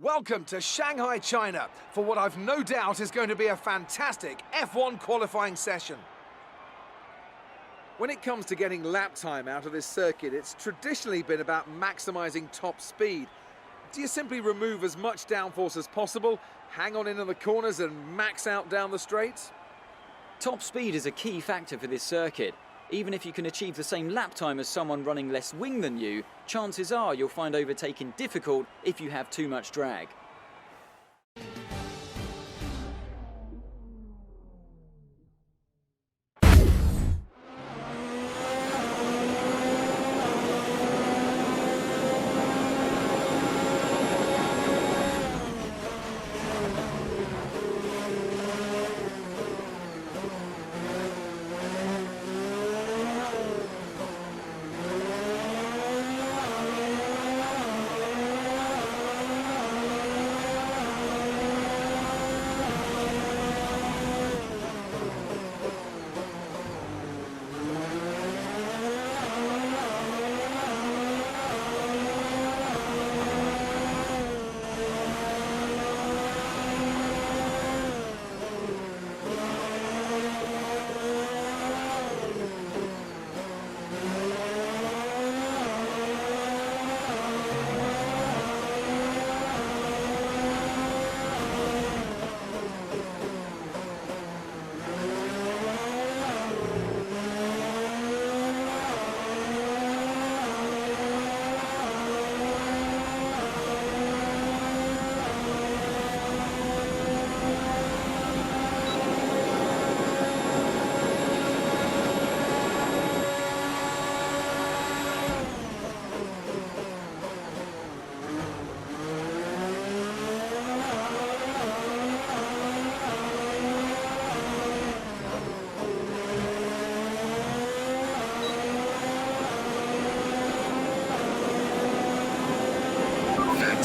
Welcome to Shanghai, China, for what I've no doubt is going to be a fantastic F1 qualifying session. When it comes to getting lap time out of this circuit, it's traditionally been about maximising top speed. Do you simply remove as much downforce as possible, hang on in the corners and max out down the straights? Top speed is a key factor for this circuit. Even if you can achieve the same lap time as someone running less wing than you, chances are you'll find overtaking difficult if you have too much drag.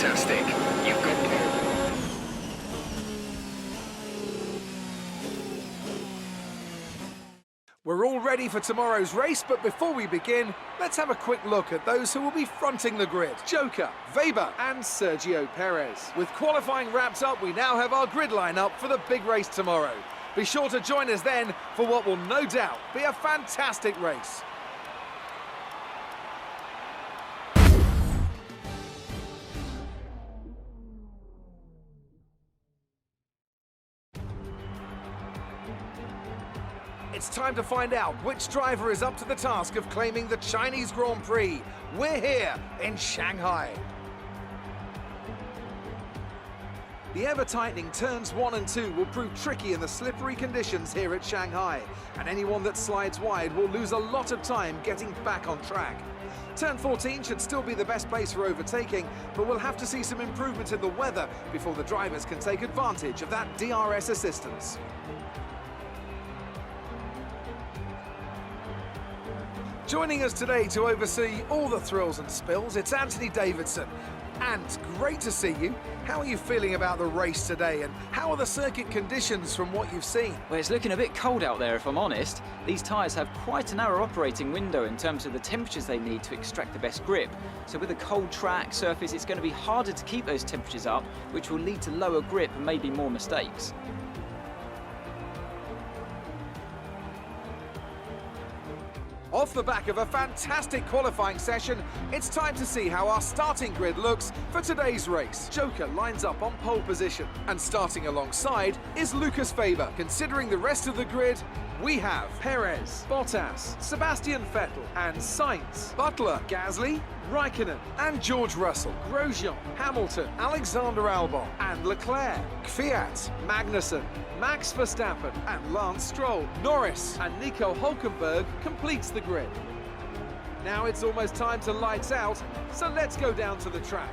Fantastic. You've got pole. We're all ready for tomorrow's race, but before we begin, let's have a quick look at those who will be fronting the grid. Joker, Weber and Sergio Perez. With qualifying wrapped up, we now have our grid lineup for the big race tomorrow. Be sure to join us then for what will no doubt be a fantastic race. It's time to find out which driver is up to the task of claiming the Chinese Grand Prix. We're here in Shanghai. The ever-tightening turns 1 and 2 will prove tricky in the slippery conditions here at Shanghai, and anyone that slides wide will lose a lot of time getting back on track. Turn 14 should still be the best place for overtaking, but we'll have to see some improvement in the weather before the drivers can take advantage of that DRS assistance. Joining us today to oversee all the thrills and spills, it's Anthony Davidson. And great to see you. How are you feeling about the race today, and how are the circuit conditions from what you've seen? Well, it's looking a bit cold out there, if I'm honest. These tyres have quite a narrow operating window in terms of the temperatures they need to extract the best grip. So with a cold track surface, it's going to be harder to keep those temperatures up, which will lead to lower grip and maybe more mistakes. Off the back of a fantastic qualifying session, it's time to see how our starting grid looks for today's race. Joker lines up on pole position, and starting alongside is Lucas Weber. Considering the rest of the grid, we have Perez, Bottas, Sebastian Vettel and Sainz, Butler, Gasly, Raikkonen and George Russell, Grosjean, Hamilton, Alexander Albon and Leclerc, Kvyat, Magnussen, Max Verstappen and Lance Stroll. Norris and Nico Hülkenberg completes the grid. Now it's almost time to lights out, so let's go down to the track.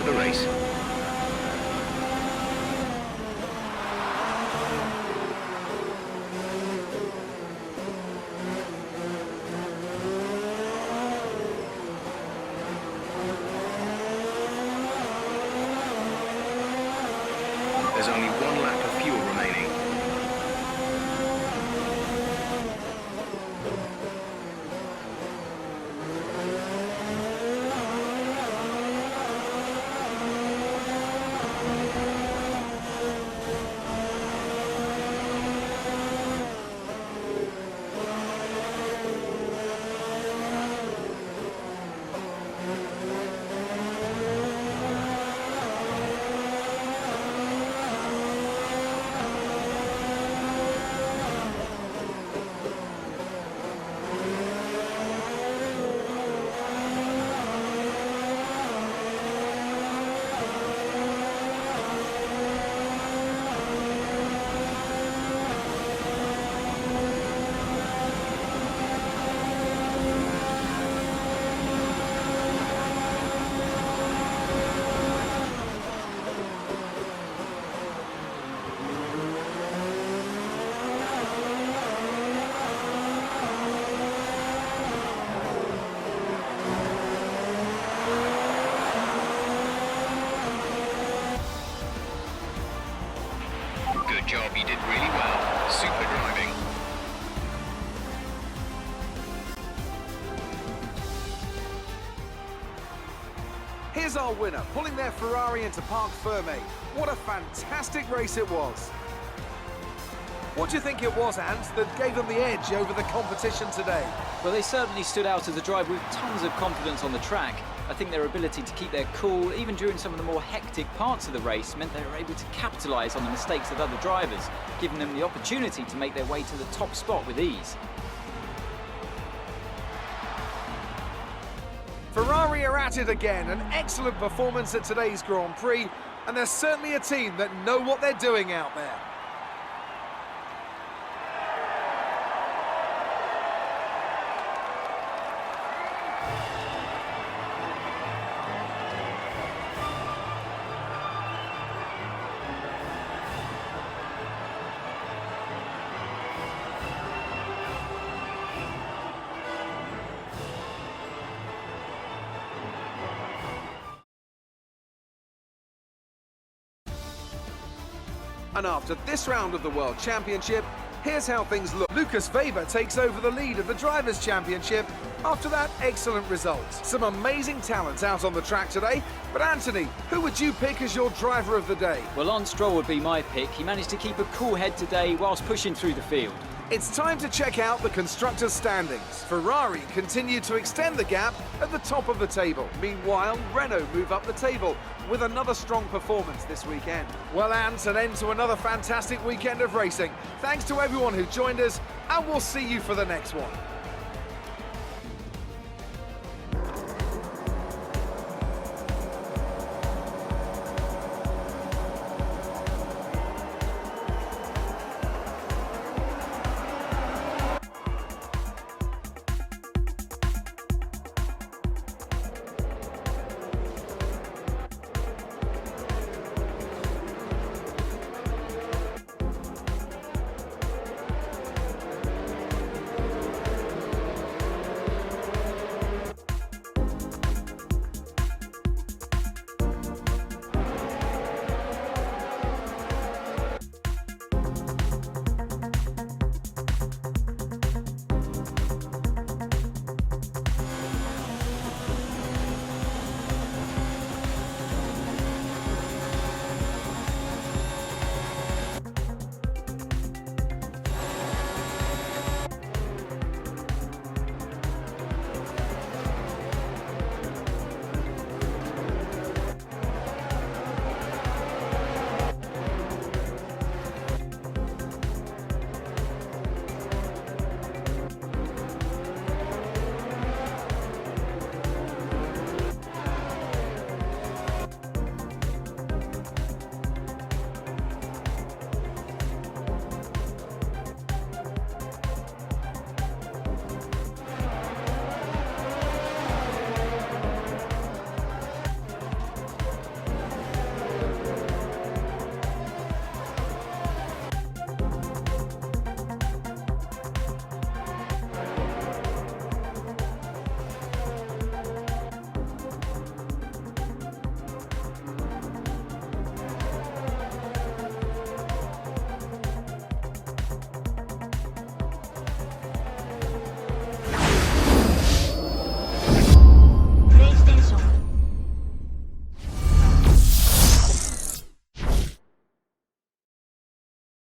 the race. There's only one lap of fuel remaining. Good job, you did really well. Super driving. Here's our winner, pulling their Ferrari into Parc Fermé. What a fantastic race it was. What do you think it was, Ant, that gave them the edge over the competition today? Well, they certainly stood out as a driver with tons of confidence on the track. I think their ability to keep their cool, even during some of the more hectic parts of the race, meant they were able to capitalise on the mistakes of other drivers, giving them the opportunity to make their way to the top spot with ease. Ferrari are at it again, an excellent performance at today's Grand Prix, and they're certainly a team that know what they're doing out there. And after this round of the World Championship, here's how things look. Lucas Weber takes over the lead of the Drivers' Championship after that excellent result. Some amazing talent out on the track today, but Anthony, who would you pick as your driver of the day? Well, Lance Stroll would be my pick. He managed to keep a cool head today whilst pushing through the field. It's time to check out the constructors' standings. Ferrari continue to extend the gap at the top of the table. Meanwhile, Renault move up the table with another strong performance this weekend. Well, Ant, an end to another fantastic weekend of racing. Thanks to everyone who joined us, and we'll see you for the next one.